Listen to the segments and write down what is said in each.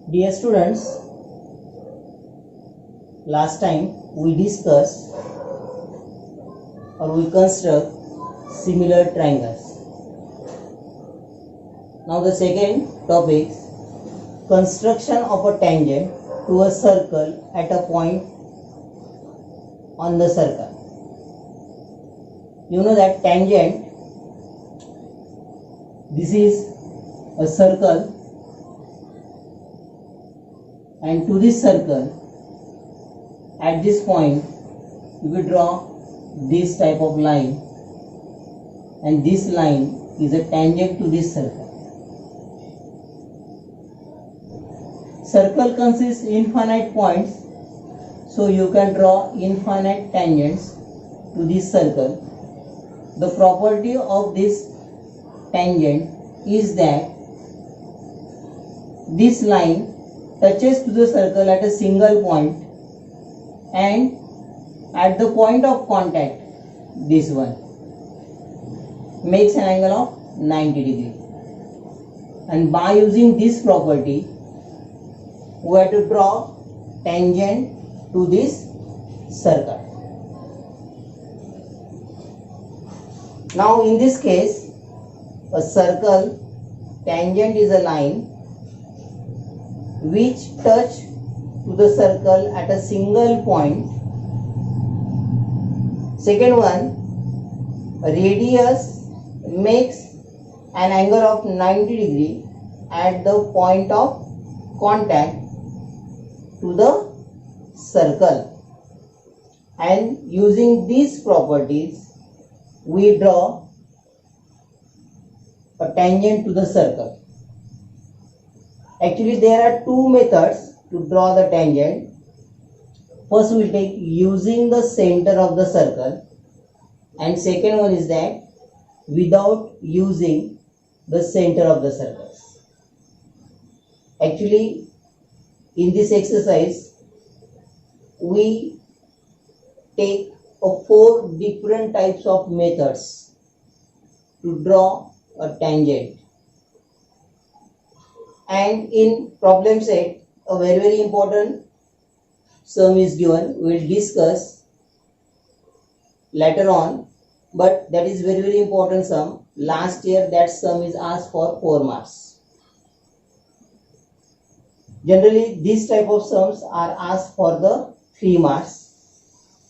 Dear students, last time we discussed or we construct similar triangles. Now the second topic, construction of a tangent to a circle at a point on the circle. You know that tangent, this is a circle, and to this circle at this point you will draw this type of line, and this line is a tangent to this circle. Circle consists infinite points, so you can draw infinite tangents to this circle. The property of this tangent is that this line touches to the circle at a single point, and at the point of contact, this one makes an angle of 90 degree. And by using this property, we have to draw tangent to this circle. Now in this case, a circle tangent is a line which touch to the circle at a single point. Second one, radius makes an angle of 90 degree at the point of contact to the circle, and using these properties we draw a tangent to the circle. Actually there are two methods to draw the tangent. First we take using the center of the circle, and second one is that without using the center of the circles. Actually in this exercise we take 4 different types of methods to draw a tangent, and in problem set a very important sum is given. We will discuss later on, but that is very important sum. Last year that sum is asked for 4 marks. Generally these type of sums are asked for the 3 marks.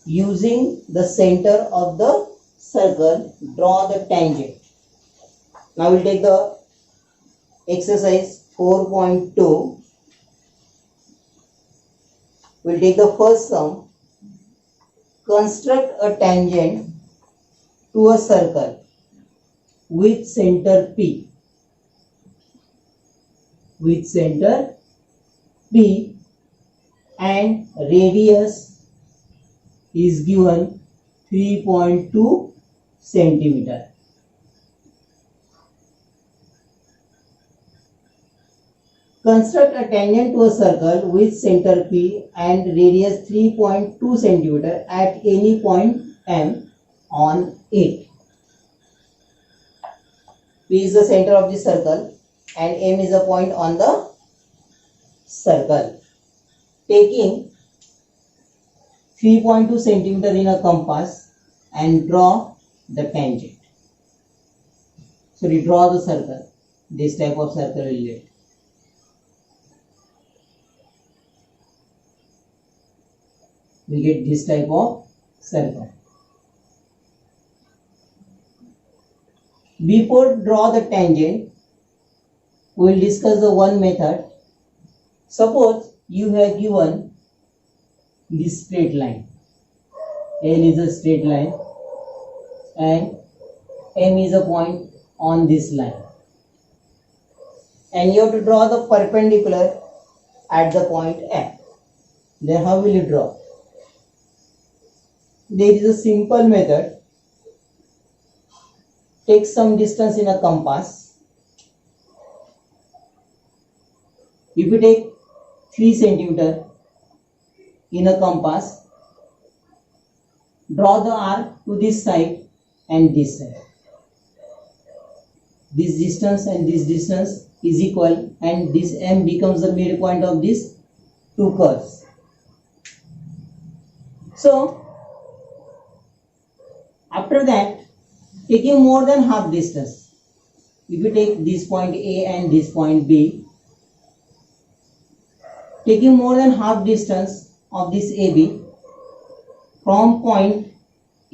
Using the center of the circle, draw the tangent. Now we will take the exercise 4.2. We will take the first sum. Construct a tangent to a circle with center P. With center P and radius is given 3.2 centimeter. Construct a tangent to a circle with center P and radius 3.2 centimeter at any point M on it. P is the center of the circle and M is a point on the circle. Taking 3.2 centimeter in a compass and draw the tangent. So we draw the circle. This type of circle will get. We get this type of circle. Before draw the tangent, we will discuss the one method. Suppose you have given this straight line. L is a straight line and M is a point on this line, and you have to draw the perpendicular at the point F. Then how will you draw? There is a simple method. Take some distance in a compass. If you take 3 centimeter in a compass, draw the arc to this side and this side. This distance and this distance is equal and this M becomes the midpoint of these two curves. So after that, taking more than half distance, if you take this point A and this point B, taking more than half distance of this AB, from point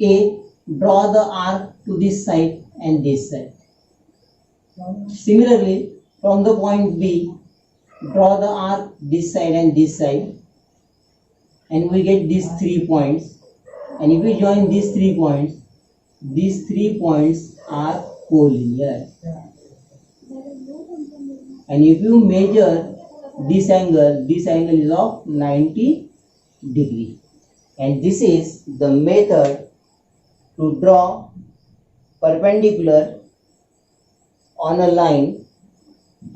A, draw the arc to this side and this side. Similarly, from the point B, draw the arc this side and this side, and we get these 3 points. And if we join these 3 points are collinear. And if you measure this angle is of 90 degree. And this is the method to draw perpendicular on a line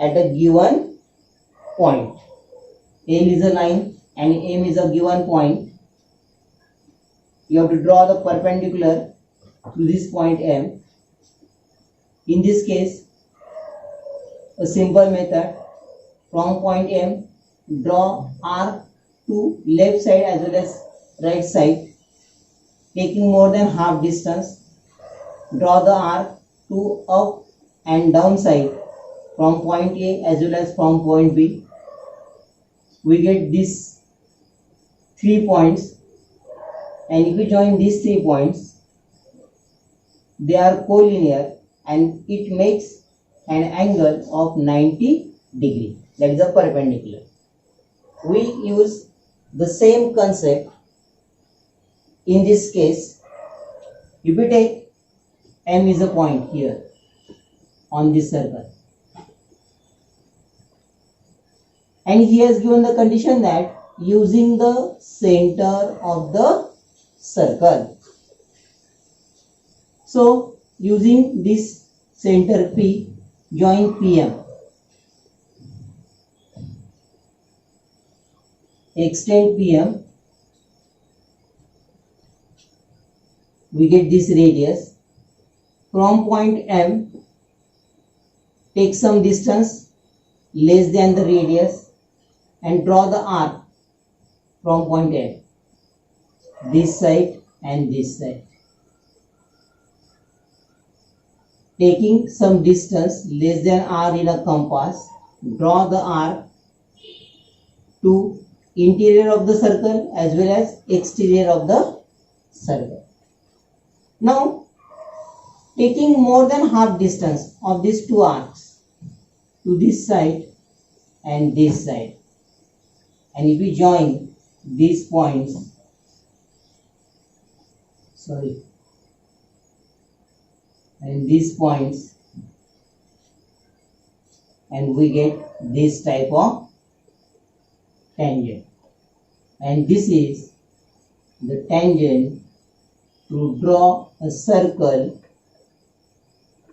at a given point. L is a line and M is a given point. You have to draw the perpendicular to this point M. In this case, a simple method, from point M, draw arc to left side as well as right side. Taking more than half distance, draw the arc to up and down side from point A as well as from point B. We get these 3 points, and if we join these 3 points, they are collinear and it makes an angle of 90 degree. That is a perpendicular. We use the same concept in this case. If we take M is a point here on this circle, and he has given the condition that using the center of the circle. So using this center P, join PM, extend PM, we get this radius. From point M, take some distance less than the radius and draw the arc from point M, this side and this side. Taking some distance less than r in a compass, draw the arc to interior of the circle as well as exterior of the circle. Now, taking more than half distance of these 2 arcs to this side and this side, and if we join these points, and these points, and we get this type of tangent. And this is the tangent to draw a circle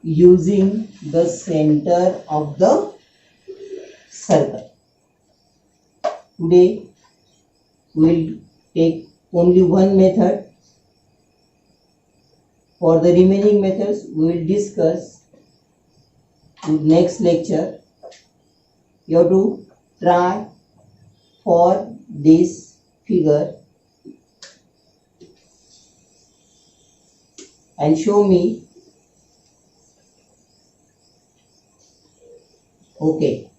using the center of the circle. Today we will take only one method. For the remaining methods we will discuss in next lecture. You have to try for this figure and show me. Okay.